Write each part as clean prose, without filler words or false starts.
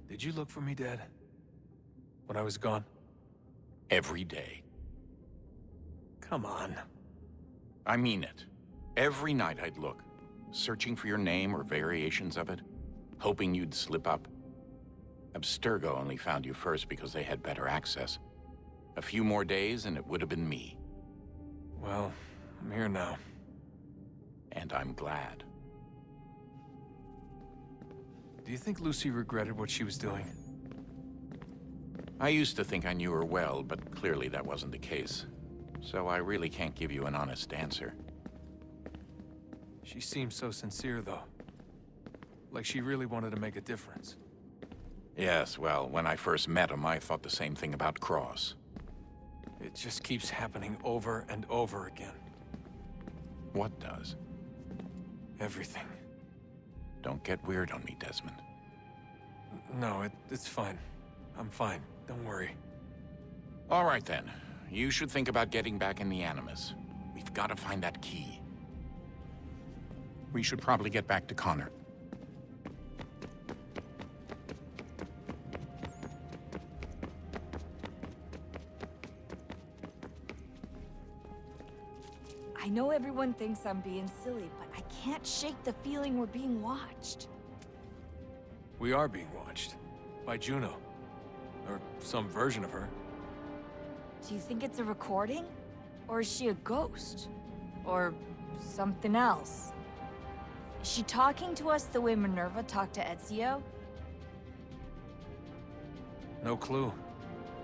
Did you look for me, Dad? When I was gone? Every day. Come on. I mean it. Every night I'd look, searching for your name or variations of it, hoping you'd slip up. Abstergo only found you first because they had better access. A few more days and it would have been me. Well, I'm here now. And I'm glad. Do you think Lucy regretted what she was doing? I used to think I knew her well, but clearly that wasn't the case. So I really can't give you an honest answer. She seemed so sincere, though. Like she really wanted to make a difference. Yes, well, when I first met him, I thought the same thing about Cross. It just keeps happening over and over again. What does? Everything. Don't get weird on me, Desmond. No, it's fine. I'm fine. Don't worry. All right, then. You should think about getting back in the Animus. We've got to find that key. We should probably get back to Connor. I know everyone thinks I'm being silly, but I can't shake the feeling we're being watched. We are being watched. By Juno. Or some version of her. Do you think it's a recording? Or is she a ghost? Or something else? Is she talking to us the way Minerva talked to Ezio? No clue.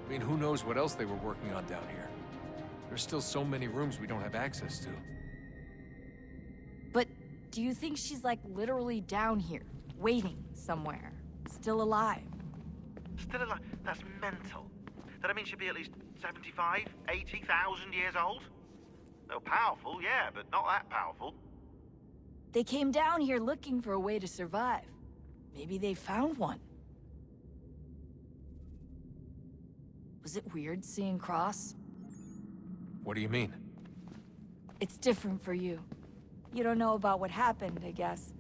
I mean, who knows what else they were working on down here? There's still so many rooms we don't have access to. But do you think she's like literally down here, waiting somewhere, still alive? Still alive? That's mental. That means she'd be at least 75, 80,000 years old? No, powerful, yeah, but not that powerful. They came down here looking for a way to survive. Maybe they found one. Was it weird seeing Cross? What do you mean? It's different for you. You don't know about what happened, I guess.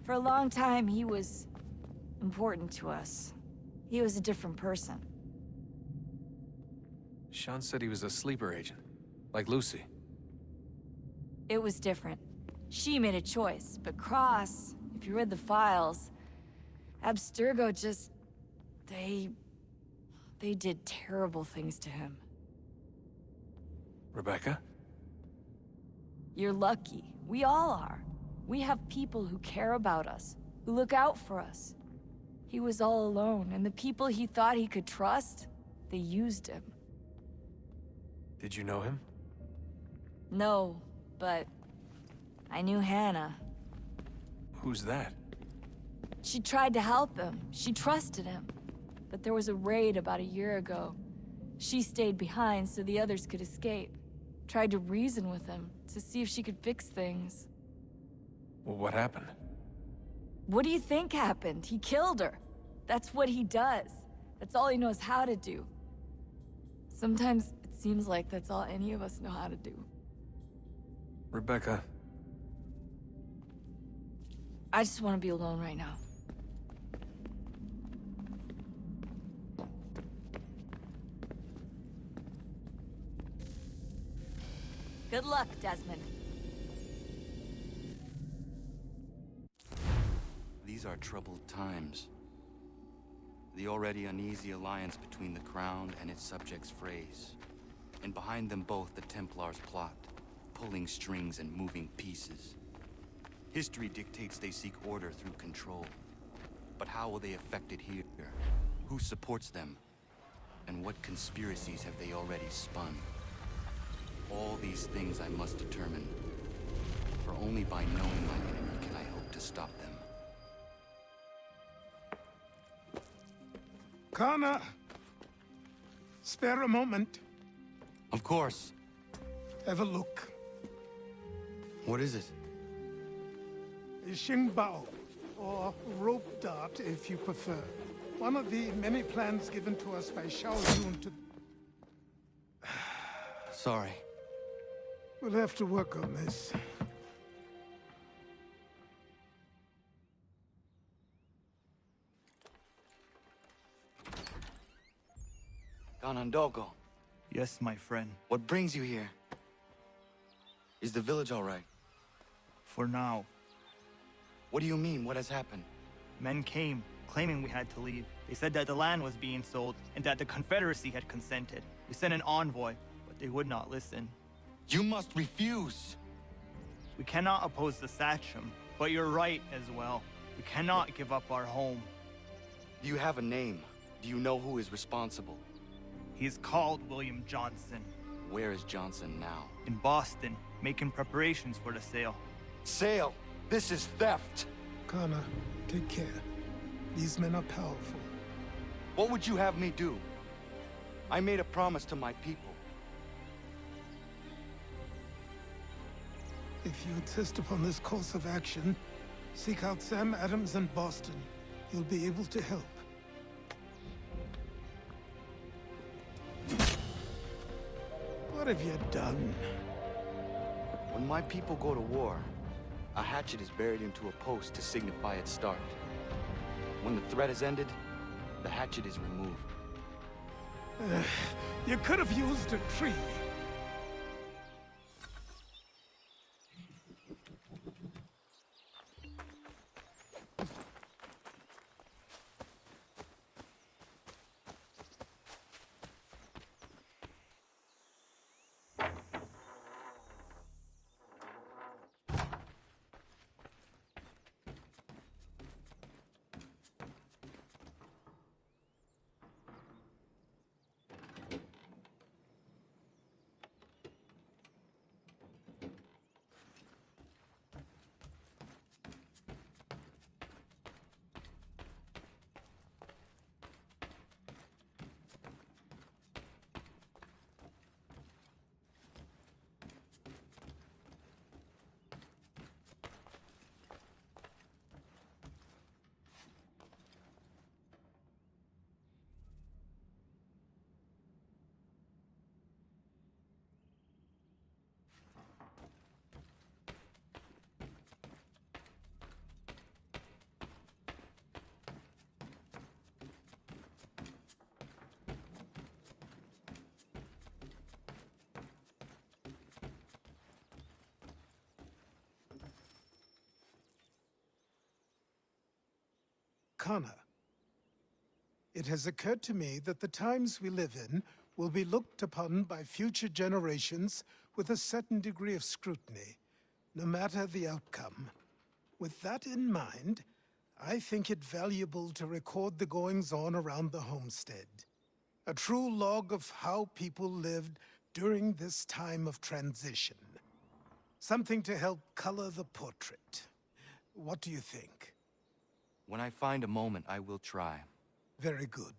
For a long time, he was important to us. He was a different person. Sean said he was a sleeper agent. Like Lucy. It was different. She made a choice, but Cross, if you read the files, Abstergo just... They did terrible things to him. Rebecca? You're lucky. We all are. We have people who care about us, who look out for us. He was all alone, and the people he thought he could trust, they used him. Did you know him? No, but I knew Hannah. Who's that? She tried to help him. She trusted him. But there was a raid about a year ago. She stayed behind so the others could escape. Tried to reason with him to see if she could fix things. Well, what happened? What do you think happened? He killed her. That's what he does. That's all he knows how to do. Sometimes it seems like that's all any of us know how to do. Rebecca. I just want to be alone right now. Good luck, Desmond. These are troubled times. The already uneasy alliance between the Crown and its subjects frays. And behind them both the Templars plot, pulling strings and moving pieces. History dictates they seek order through control. But how will they affect it here? Who supports them? And what conspiracies have they already spun? All these things I must determine. For only by knowing my enemy can I hope to stop them. Connor! Spare a moment. Of course. Have a look. What is it? A Xingbao, or rope dart if you prefer. One of the many plans given to us by Xiao Yun to... Sorry. We'll have to work on this. Kanandogo, Yes, my friend. what brings you here? Is the village all right? For now. What do you mean? What has happened? Men came, claiming we had to leave. They said that the land was being sold, and that the Confederacy had consented. We sent an envoy, but they would not listen. You must refuse! We cannot oppose the Sachem, but you're right as well. We cannot give up our home. Do you have a name? Do you know who is responsible? He is called William Johnson. Where is Johnson now? In Boston, making preparations for the sale. Sale! This is theft! Kana, take care. These men are powerful. What would you have me do? I made a promise to my people. If you insist upon this course of action, seek out Sam Adams in Boston. He'll be able to help. What have you done? When my people go to war, a hatchet is buried into a post to signify its start. When the threat is ended, the hatchet is removed. You could have used a tree. Kana, it has occurred to me that the times we live in will be looked upon by future generations with a certain degree of scrutiny, no matter the outcome. With that in mind, I think it valuable to record the goings-on around the homestead. A true log of how people lived during this time of transition. Something to help color the portrait. What do you think? When I find a moment, I will try. Very good.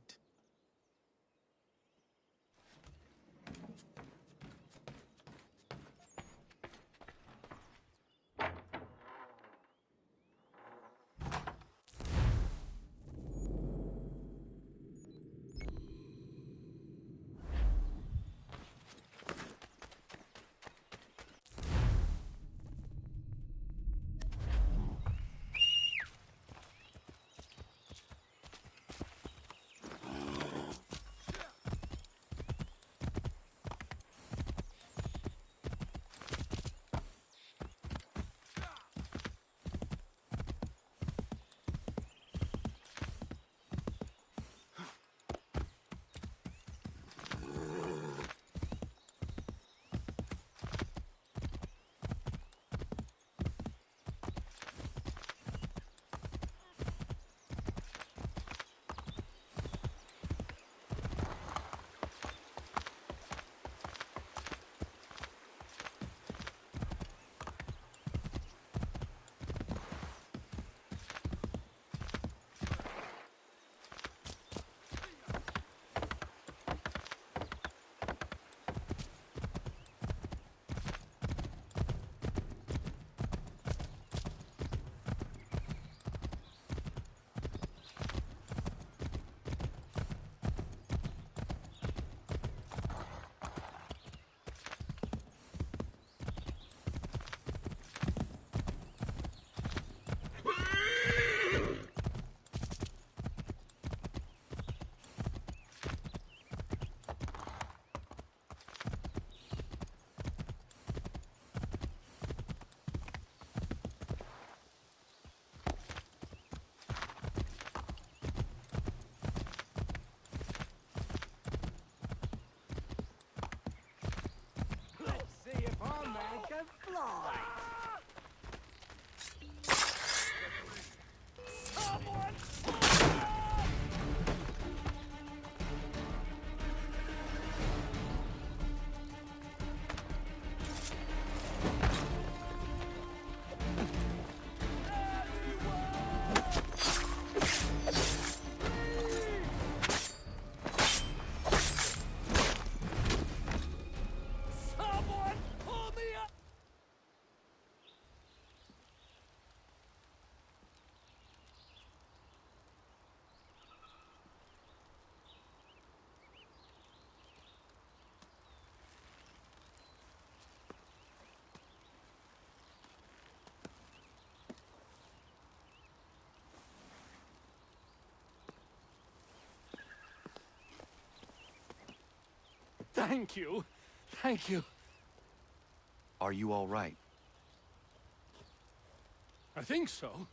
Thank you. Thank you. Are you all right? I think so.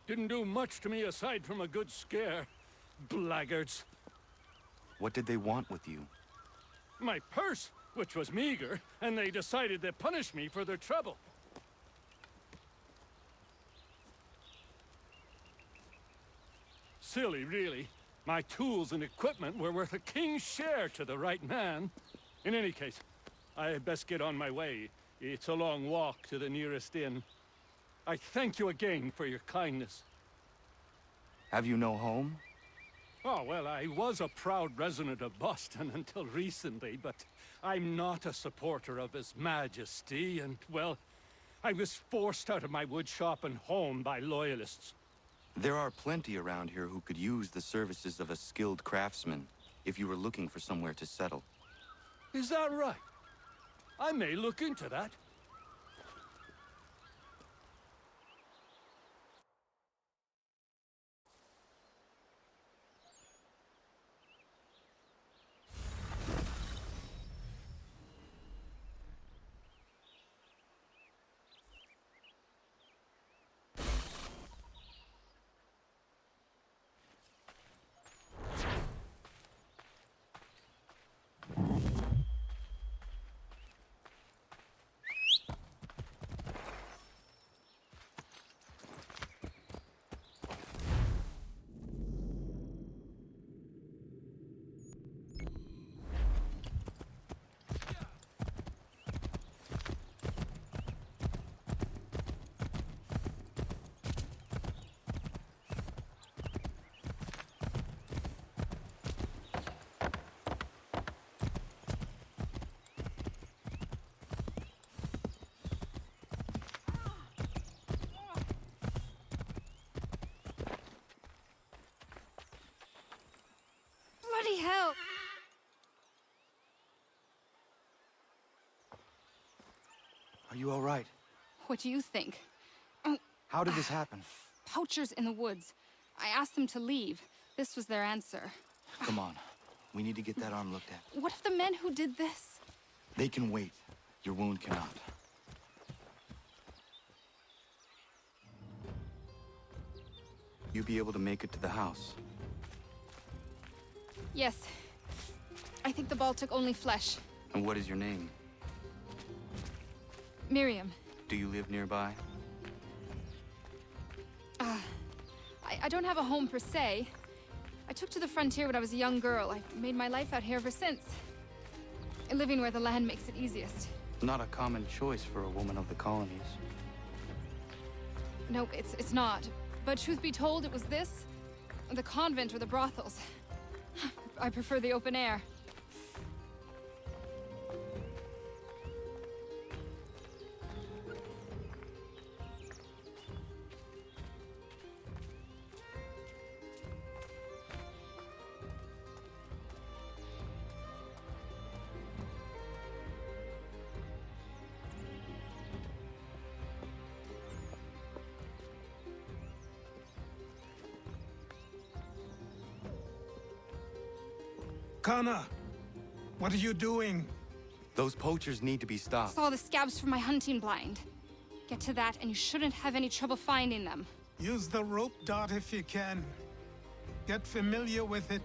Didn't do much to me aside from a good scare. Blackguards. What did they want with you? My purse, which was meager, and they decided to punish me for their trouble. Silly, really. My tools and equipment were worth a king's share to the right man. In any case, I had best get on my way. It's a long walk to the nearest inn. I thank you again for your kindness. Have you no home? Oh, well, I was a proud resident of Boston until recently, but I'm not a supporter of His Majesty, and, well, I was forced out of my woodshop and home by loyalists. There are plenty around here who could use the services of a skilled craftsman if you were looking for somewhere to settle. Is that right? I may look into that. Bloody hell! Are you all right? What do you think? How did this happen? Poachers in the woods. I asked them to leave. This was their answer. Come on. We need to get that arm looked at. What if the men who did this? They can wait. Your wound cannot. You be able to make it to the house? Yes. I think the ball took only flesh. And what is your name? Miriam. Do you live nearby? I don't have a home per se. I took to the frontier when I was a young girl. I've made my life out here ever since. Living where the land makes it easiest. Not a common choice for a woman of the colonies. No, it's not. But truth be told, it was this, the convent or the brothels. I prefer the open air. Connor, what are you doing? Those poachers need to be stopped. Saw the scabs from my hunting blind. Get to that and you shouldn't have any trouble finding them. Use the rope dart if you can. Get familiar with it.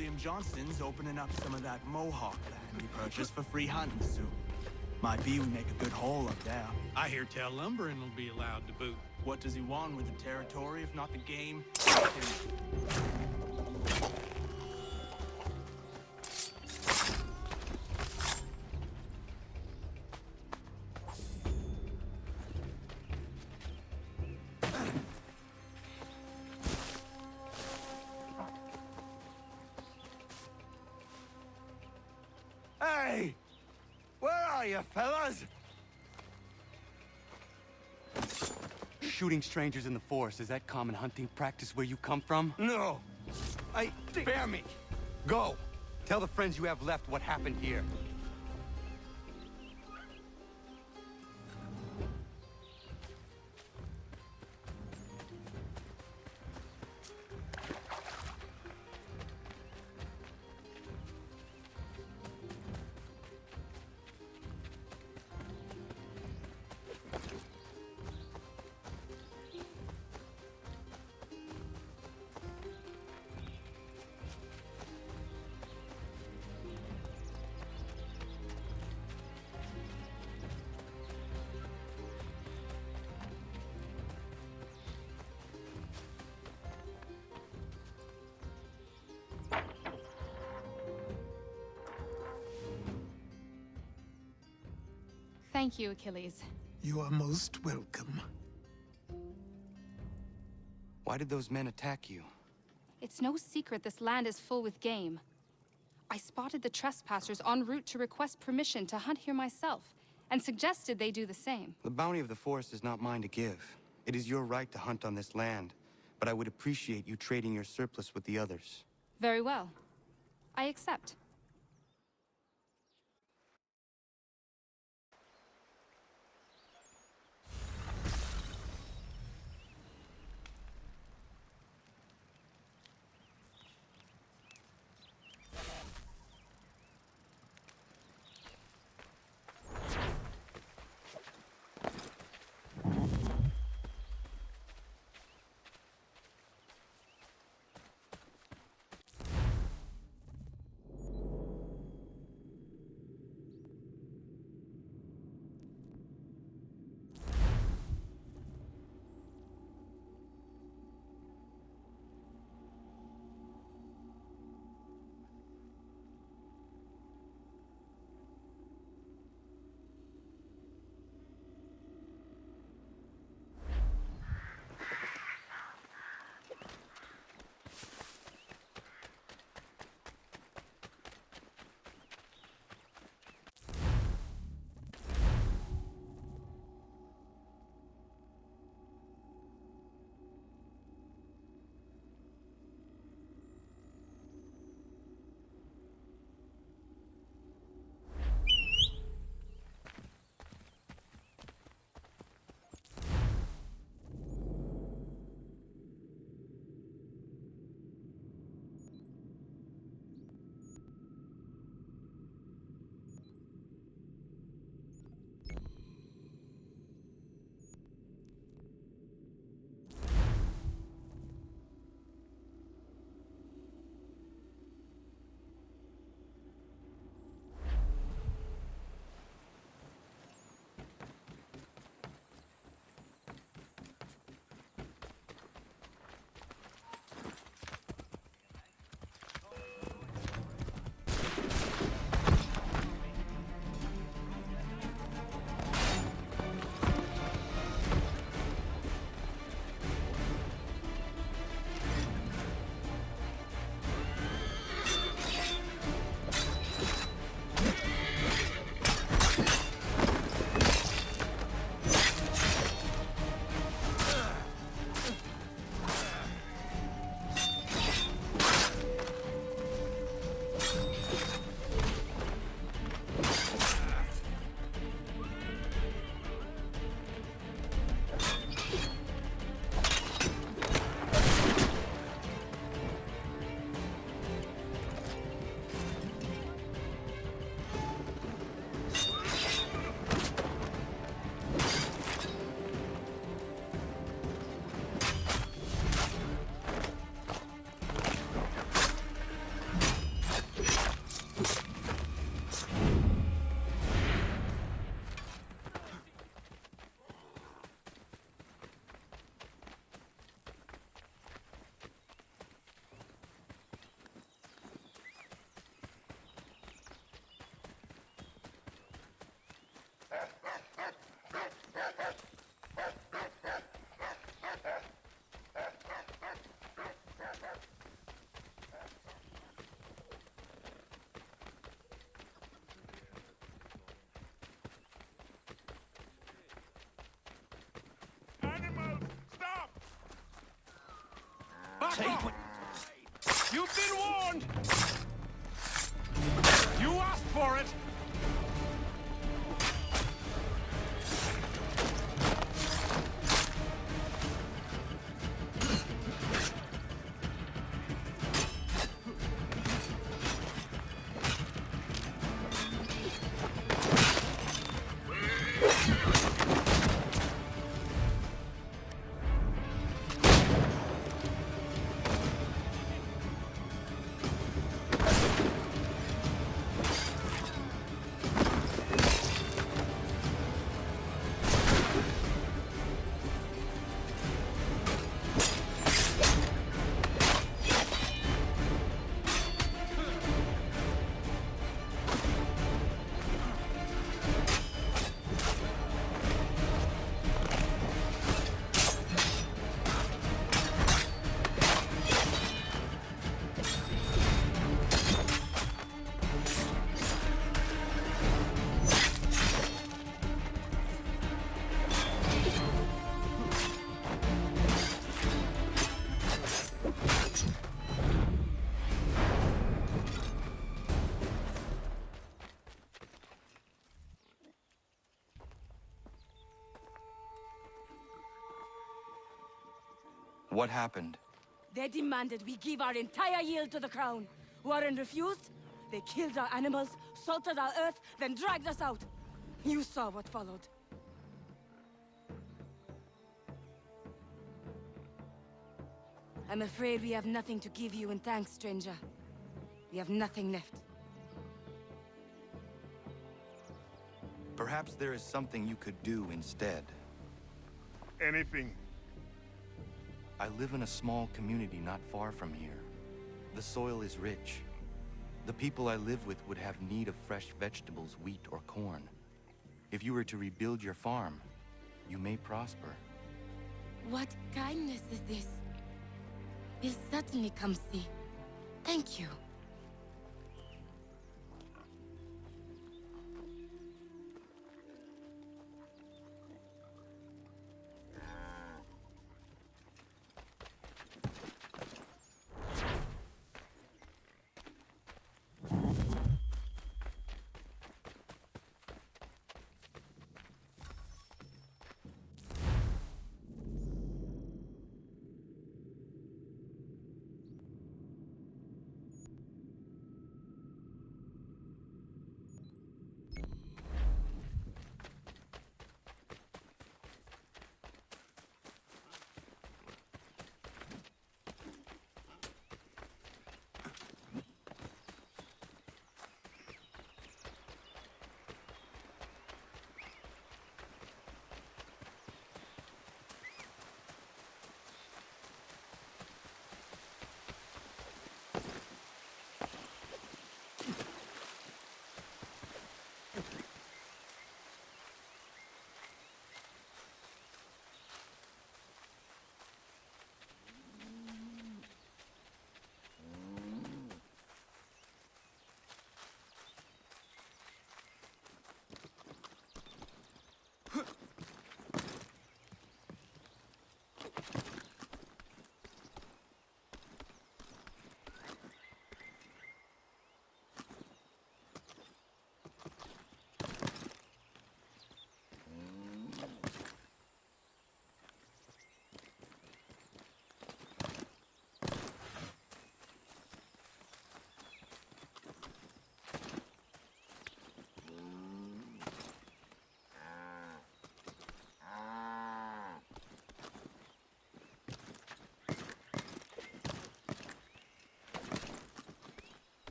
William Johnston's opening up some of that Mohawk land we purchased for free hunting soon. Might be we make a good haul up there. I hear tell lumbering will be allowed to boot. What does he want with the territory if not the game? Hey! Where are you, fellas? Shooting strangers in the forest, is that common hunting practice where you come from? No. Spare me. Go. Tell the friends you have left what happened here. Thank you, Achilles. You are most welcome. Why did those men attack you? It's no secret this land is full with game. I spotted the trespassers en route to request permission to hunt here myself, and suggested they do the same. The bounty of the forest is not mine to give. It is your right to hunt on this land, but I would appreciate you trading your surplus with the others. Very well. I accept. take what... You've been warned! You asked for it! What happened? They demanded we give our entire yield to the crown. Warren refused. They killed our animals, salted our earth, then dragged us out. You saw what followed. I'm afraid we have nothing to give you in thanks, stranger. We have nothing left. Perhaps there is something you could do instead. Anything. I live in a small community not far from here. The soil is rich. The people I live with would have need of fresh vegetables, wheat, or corn. If you were to rebuild your farm, you may prosper. What kindness is this? We'll certainly come see. Thank you.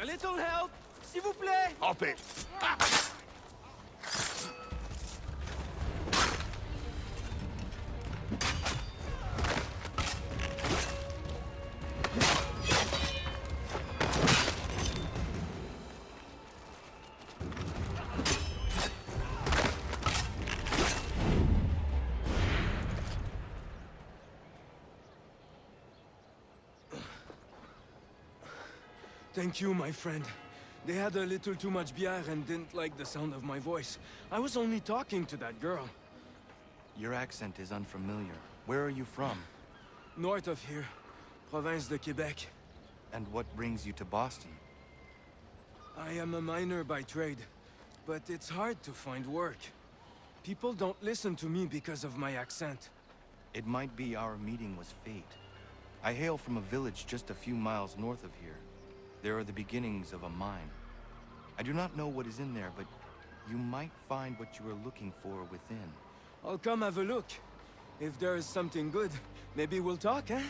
little help, s'il vous plaît? Hop it! Thank you, my friend. They had a little too much beer and didn't like the sound of my voice. I was only talking to that girl. Your accent is unfamiliar. Where are you from? North of here, Province de Quebec. And what brings you to Boston? I am a miner by trade, but it's hard to find work. People don't listen to me because of my accent. It might be our meeting was fate. I hail from a village just a few miles north of here. There are the beginnings of a mine. I do not know what is in there, but you might find what you are looking for within. I'll come have a look. If there is something good, maybe we'll talk, eh?